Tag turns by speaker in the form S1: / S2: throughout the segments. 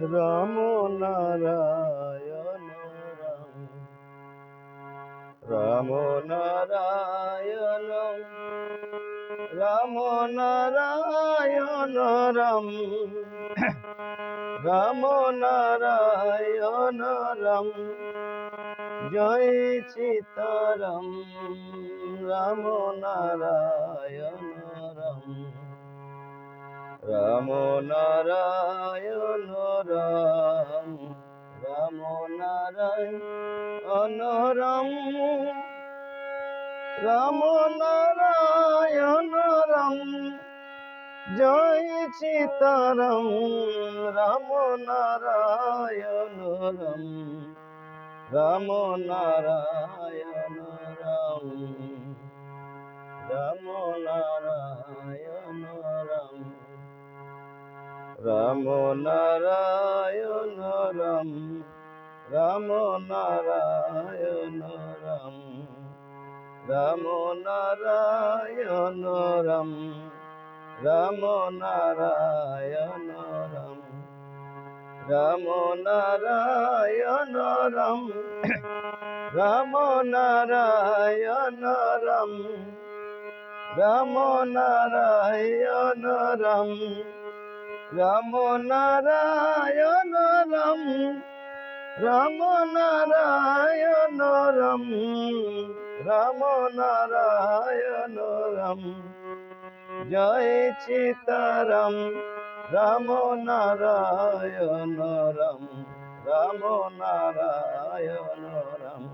S1: রাম নারায়ণ রাম, রাম নারায়ণ, রাম নারায়ণ রাম, রাম নারায়ণ রাম, জয় সীতারাম, রাম নারায়ণ রাম, রাম নারায়ণ রাম, রাম নারায়ণ রাম, রাম নারায়ণ রাম, জয় সীতারাম, রাম নারায়ণ রাম, রাম নারায়ণ রাম, রাম নারায়ণ রাম, রাম নারায়ণ রাম, রাম নারায়ণ রাম, রাম নারায়ণ রাম, রাম নারায়ণ রাম, রাম নারায়ণ রাম, রাম নারায়ণ রাম, রাম নারায়ণ রাম, রাম নারায়ণ রাম, রাম নারায়ণ রাম, রাম নারায়ণ রাম, জয় সীতারাম, রাম নারায়ণ রাম, রাম নারায়ণ রাম,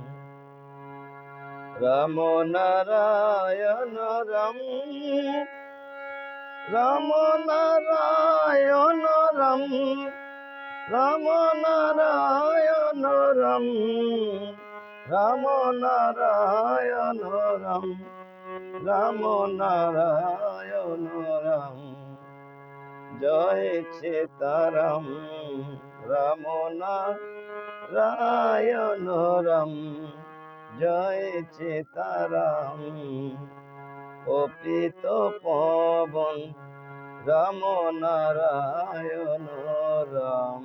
S1: রাম নারায়ণ রাম, রাম নারায়ণ রাম, রাম নারায়ণ রাম, রাম নারায়ণ রাম, রাম নারায়ণ রাম, জয় সীতারাম, রাম নারায়ণ রাম, জয় সীতারাম, পতিত পাবন রাম নারায়ণ রাম।